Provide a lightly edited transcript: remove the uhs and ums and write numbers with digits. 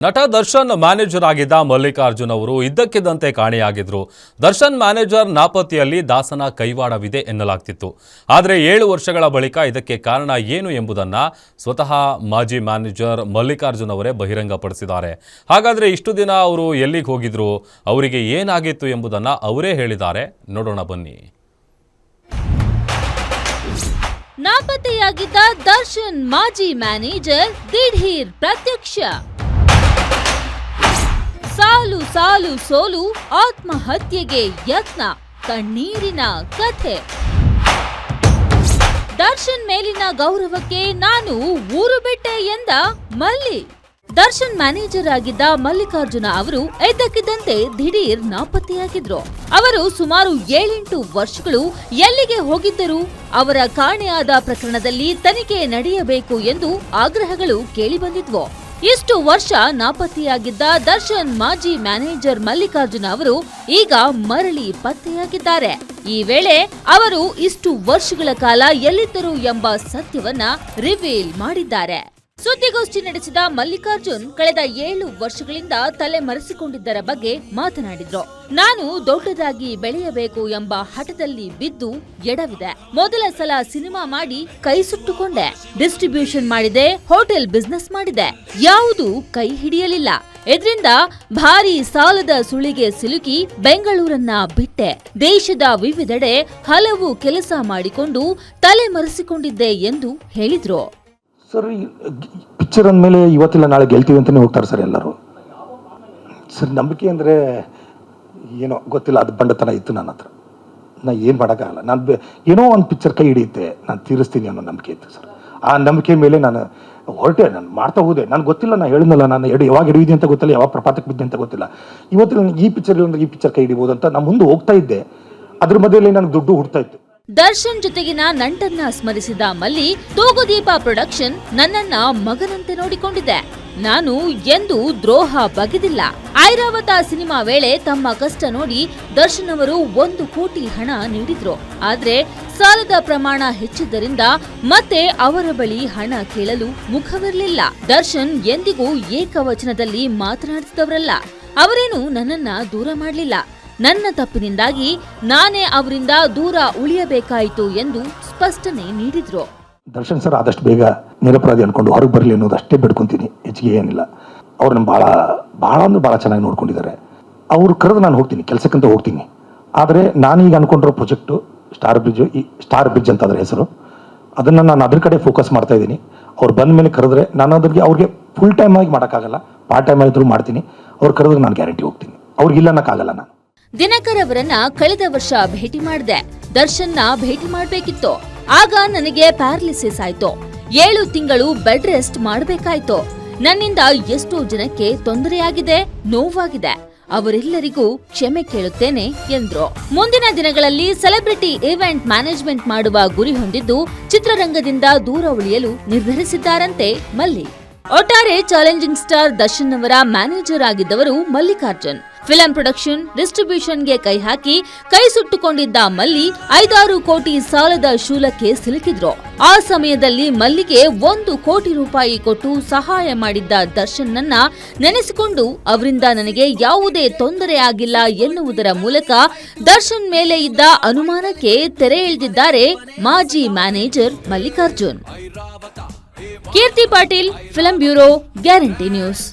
ನಟ ದರ್ಶನ್ ಮ್ಯಾನೇಜರ್ ಆಗಿದ್ದ ಮಲ್ಲಿಕಾರ್ಜುನ್ ಅವರು ಇದ್ದಕ್ಕಿದ್ದಂತೆ ಕಾಣೆಯಾಗಿದ್ರು. ದರ್ಶನ್ ಮ್ಯಾನೇಜರ್ ನಾಪತ್ತೆಯಲ್ಲಿ ದಾಸನ ಕೈವಾಡವಿದೆ ಎನ್ನಲಾಗ್ತಿತ್ತು. ಆದರೆ 7 ವರ್ಷಗಳ ಬಳಿಕ ಇದಕ್ಕೆ ಕಾರಣ ಏನು ಎಂಬುದನ್ನು ಸ್ವತಃ ಮಾಜಿ ಮ್ಯಾನೇಜರ್ ಮಲ್ಲಿಕಾರ್ಜುನ್ ಅವರೇ ಬಹಿರಂಗಪಡಿಸಿದ್ದಾರೆ. ಹಾಗಾದರೆ ಇಷ್ಟು ದಿನ ಅವರು ಎಲ್ಲಿಗೆ ಹೋಗಿದ್ರು, ಅವರಿಗೆ ಏನಾಗಿತ್ತು ಎಂಬುದನ್ನು ಅವರೇ ಹೇಳಿದ್ದಾರೆ. ನೋಡೋಣ ಬನ್ನಿ. ನಾಪತ್ತೆಯಾಗಿದ್ದ ದರ್ಶನ್ ಮಾಜಿ ಮ್ಯಾನೇಜರ್ ದಿಢೀರ್ ಪ್ರತ್ಯಕ್ಷ. ಸಾಲು ಸಾಲು ಸೋಲು, ಆತ್ಮಹತ್ಯೆಗೆ ಯತ್ನ, ಕಣ್ಣೀರಿನ ಕಥೆ. ದರ್ಶನ್ ಮೇಲಿನ ಗೌರವಕ್ಕೆ ನಾನು ಊರು ಬಿಟ್ಟೆ ಎಂದ ಮಲ್ಲಿ. ದರ್ಶನ್ ಮ್ಯಾನೇಜರ್ ಆಗಿದ್ದ ಮಲ್ಲಿಕಾರ್ಜುನ ಅವರು ಇದ್ದಕ್ಕಿದ್ದಂತೆ ದಿಢೀರ್ ನಾಪತ್ತೆಯಾಗಿದ್ರು. ಅವರು ಸುಮಾರು 7-8 ವರ್ಷಗಳು ಎಲ್ಲಿಗೆ ಹೋಗಿದ್ದರು? ಅವರ ಕಾಣೆಯಾದ ಪ್ರಕರಣದಲ್ಲಿ ತನಿಖೆ ನಡೆಯಬೇಕು ಎಂದು ಆಗ್ರಹಗಳು ಕೇಳಿಬಂದಿದ್ವು. ಇಷ್ಟು ವರ್ಷ ನಾಪತ್ತೆಯಾಗಿದ್ದ ದರ್ಶನ್ ಮಾಜಿ ಮ್ಯಾನೇಜರ್ ಮಲ್ಲಿಕಾರ್ಜುನ ಅವರು ಈಗ ಮರಳಿ ಪತ್ತೆಯಾಗಿದ್ದಾರೆ. ಈ ವೇಳೆ ಅವರು ಇಷ್ಟು ವರ್ಷಗಳ ಕಾಲ ಎಲ್ಲಿದ್ದರು ಎಂಬ ಸತ್ಯವನ್ನ ರಿವೀಲ್ ಮಾಡಿದ್ದಾರೆ. ಸುದ್ದಿಗೋಷ್ಠಿ ನಡೆಸಿದ ಮಲ್ಲಿಕಾರ್ಜುನ್ ಕಳೆದ 7 ವರ್ಷಗಳಿಂದ ತಲೆಮರೆಸಿಕೊಂಡಿದ್ದರ ಬಗ್ಗೆ ಮಾತನಾಡಿದ್ರು. ನಾನು ದೊಡ್ಡದಾಗಿ ಬೆಳೆಯಬೇಕು ಎಂಬ ಹಠದಲ್ಲಿ ಬಿದ್ದು ಎಡವಿದೆ. ಮೊದಲ ಸಲ ಸಿನಿಮಾ ಮಾಡಿ ಕೈ ಸುಟ್ಟುಕೊಂಡೆ. ಡಿಸ್ಟ್ರಿಬ್ಯೂಷನ್ ಮಾಡಿದೆ, ಹೋಟೆಲ್ ಬಿಸ್ನೆಸ್ ಮಾಡಿದೆ. ಯಾವುದೂ ಕೈ ಹಿಡಿಯಲಿಲ್ಲ. ಇದರಿಂದ ಭಾರಿ ಸಾಲದ ಸುಳಿಗೆ ಸಿಲುಕಿ ಬೆಂಗಳೂರನ್ನ ಬಿಟ್ಟೆ. ದೇಶದ ವಿವಿಧೆಡೆ ಹಲವು ಕೆಲಸ ಮಾಡಿಕೊಂಡು ತಲೆಮರೆಸಿಕೊಂಡಿದ್ದೆ ಎಂದು ಹೇಳಿದ್ರು. ಸರ್, ಪಿಕ್ಚರ್ ಅಂದಮೇಲೆ ಇವತ್ತಿಲ್ಲ ನಾಳೆ ಗೆಲ್ತೀವಿ ಅಂತಲೇ ಹೋಗ್ತಾರೆ ಸರ್ ಎಲ್ಲರೂ. ಸರ್, ನಂಬಿಕೆ ಅಂದರೆ ಏನೋ ಗೊತ್ತಿಲ್ಲ, ಅದು ಬಂಡತನ ಇತ್ತು ನನ್ನ ಹತ್ರ. ನಾನು ಏನು ಮಾಡೋಕ್ಕಾಗಲ್ಲ. ನಾನು ಏನೋ ಒಂದು ಪಿಕ್ಚರ್ ಕೈ ಹಿಡಿಯುತ್ತೆ, ನಾನು ತೀರಿಸ್ತೀನಿ ಅನ್ನೋ ನಂಬಿಕೆ ಇತ್ತು ಸರ್. ಆ ನಂಬಿಕೆ ಮೇಲೆ ನಾನು ಹೊರಟೆ, ನಾನು ಮಾಡ್ತಾ ಹೋದೆ. ನಾನು ಗೊತ್ತಿಲ್ಲ, ನಾನು ಹೇಳಿದ್ನಲ್ಲ, ನಾನು ಯಾವಾಗ ಹಿಡಿಯುತ್ತೆ ಅಂತ ಗೊತ್ತಿಲ್ಲ, ಯಾವಾಗ ಪ್ರಪಾತಕ್ಕೆ ಬಿದ್ದೆ ಅಂತ ಗೊತ್ತಿಲ್ಲ. ಇವತ್ತು ನನಗೆ ಈ ಪಿಕ್ಚರ್ ಕೈ ಹಿಡಿಬೋದು ಅಂತ ನಾನು ಮುಂದೆ ಹೋಗ್ತಾ ಇದ್ದೆ. ಅದ್ರ ಮಧ್ಯದಲ್ಲಿ ನನಗೆ ದುಡ್ಡು ಹುಡ್ತಾ ಇತ್ತು. ದರ್ಶನ್ ಜೊತೆಗಿನ ನಂಟನ್ನ ಸ್ಮರಿಸಿದ ಮಲ್ಲಿ, ತೂಗುದೀಪ ಪ್ರೊಡಕ್ಷನ್ ನನ್ನನ್ನ ಮಗನಂತೆ ನೋಡಿಕೊಂಡಿದೆ. ನಾನು ಎಂದೂ ದ್ರೋಹ ಬಗೆದಿಲ್ಲ. ಐರಾವತ ಸಿನಿಮಾ ವೇಳೆ ತಮ್ಮ ಕಷ್ಟ ನೋಡಿ ದರ್ಶನ್ ಅವರು 1 ಕೋಟಿ ಹಣ ನೀಡಿದ್ರು. ಆದ್ರೆ ಸಾಲದ ಪ್ರಮಾಣ ಹೆಚ್ಚಿದ್ದರಿಂದ ಮತ್ತೆ ಅವರ ಬಳಿ ಹಣ ಕೇಳಲು ಮುಖವಿರಲಿಲ್ಲ. ದರ್ಶನ್ ಎಂದಿಗೂ ಏಕವಚನದಲ್ಲಿ ಮಾತನಾಡಿಸಿದವರಲ್ಲ. ಅವರೇನು ನನ್ನನ್ನ ದೂರ ಮಾಡಲಿಲ್ಲ. ನನ್ನ ತಪ್ಪಿನಿಂದಾಗಿ ನಾನೇ ಅವರಿಂದ ದೂರ ಉಳಿಯಬೇಕಾಯಿತು ಎಂದು ಸ್ಪಷ್ಟನೆ ನೀಡಿದ್ರು. ದರ್ಶನ್ ಸರ್ ಆದಷ್ಟು ಬೇಗ ನಿರಪರಾಧಿ ಅನ್ಕೊಂಡು ಹೊರಗೆ ಬರಲಿ ಅನ್ನೋದು ಅಷ್ಟೇ ಬೇಡ್ಕೊಂತೀನಿ, ಹೆಚ್ಚಿಗೆ ಏನಿಲ್ಲ. ಅವ್ರನ್ನ ಭಾಳ ಚೆನ್ನಾಗಿ ನೋಡ್ಕೊಂಡಿದ್ದಾರೆ. ಅವ್ರು ಕರೆದು ನಾನು ಹೋಗ್ತೀನಿ, ಕೆಲಸಕ್ಕಂತ ಹೋಗ್ತೀನಿ. ಆದರೆ ನಾನೀಗ ಅನ್ಕೊಂಡಿರೋ ಪ್ರಾಜೆಕ್ಟು ಸ್ಟಾರ್ ಬ್ರಿಡ್ಜ್ ಅಂತ ಅದರ ಹೆಸರು. ಅದನ್ನು ನಾನು ಅದ್ರ ಕಡೆ ಫೋಕಸ್ ಮಾಡ್ತಾ ಇದ್ದೀನಿ. ಅವ್ರು ಬಂದ ಮೇಲೆ ಕರೆದ್ರೆ ನಾನು ಅವ್ರಿಗೆ ಫುಲ್ ಟೈಮ್ ಆಗಿ ಮಾಡೋಕ್ಕಾಗಲ್ಲ, ಪಾರ್ಟ್ ಟೈಮ್ ಆದರೂ ಮಾಡ್ತೀನಿ. ಅವ್ರು ಕರೆದ್ರೆ ನಾನು ಗ್ಯಾರಂಟಿ ಹೋಗ್ತೀನಿ, ಅವ್ರಿಗಿಲ್ಲ ಅನ್ನೋಕ್ಕಾಗಲ್ಲ. ನಾನು ದಿನಕರ್ ಅವರನ್ನ ಕಳೆದ ವರ್ಷ ಭೇಟಿ ಮಾಡಿದೆ. ದರ್ಶನ್ನ ಭೇಟಿ ಮಾಡಬೇಕಿತ್ತು. ಆಗ ನನಗೆ ಪ್ಯಾರಲಿಸಿಸ್ ಆಯ್ತು. 7 ತಿಂಗಳು ಬೆಡ್ ರೆಸ್ಟ್ ಮಾಡಬೇಕಾಯ್ತು. ನನ್ನಿಂದ ಎಷ್ಟೋ ಜನಕ್ಕೆ ತೊಂದರೆಯಾಗಿದೆ, ನೋವಾಗಿದೆ. ಅವರೆಲ್ಲರಿಗೂ ಕ್ಷಮೆ ಕೇಳುತ್ತೇನೆ ಎಂದ್ರು. ಮುಂದಿನ ದಿನಗಳಲ್ಲಿ ಸೆಲೆಬ್ರಿಟಿ ಈವೆಂಟ್ ಮ್ಯಾನೇಜ್ಮೆಂಟ್ ಮಾಡುವ ಗುರಿ ಹೊಂದಿದ್ದು ಚಿತ್ರರಂಗದಿಂದ ದೂರ ಉಳಿಯಲು ನಿರ್ಧರಿಸಿದ್ದಾರಂತೆ ಮಲ್ಲಿ. ಒಟ್ಟಾರೆ ಚಾಲೆಂಜಿಂಗ್ ಸ್ಟಾರ್ ದರ್ಶನ್ ಅವರ ಮ್ಯಾನೇಜರ್ ಆಗಿದ್ದವರು ಮಲ್ಲಿಕಾರ್ಜುನ್. ಫಿಲಂ ಪ್ರೊಡಕ್ಷನ್, ಡಿಸ್ಟ್ರಿಬ್ಯೂಷನ್ಗೆ ಕೈ ಹಾಕಿ ಕೈ ಸುಟ್ಟುಕೊಂಡಿದ್ದ ಮಲ್ಲಿ 5-6 ಕೋಟಿ ಸಾಲದ ಶೂಲಕ್ಕೆ ಸಿಲುಕಿದ್ರು. ಆ ಸಮಯದಲ್ಲಿ ಮಲ್ಲಿಗೆ 1 ಕೋಟಿ ರೂಪಾಯಿ ಕೊಟ್ಟು ಸಹಾಯ ಮಾಡಿದ್ದ ದರ್ಶನ್ ನನ್ನ ನೆನೆಸಿಕೊಂಡು ಅವರಿಂದ ನನಗೆ ಯಾವುದೇ ತೊಂದರೆ ಆಗಿಲ್ಲ ಎನ್ನುವುದರ ಮೂಲಕ ದರ್ಶನ್ ಮೇಲೆ ಇದ್ದ ಅನುಮಾನಕ್ಕೆ ತೆರೆ ಎಳೆದಿದ್ದಾರೆ ಮಾಜಿ manager Mallikarjun. Keerthi Patil, film bureau, guarantee news.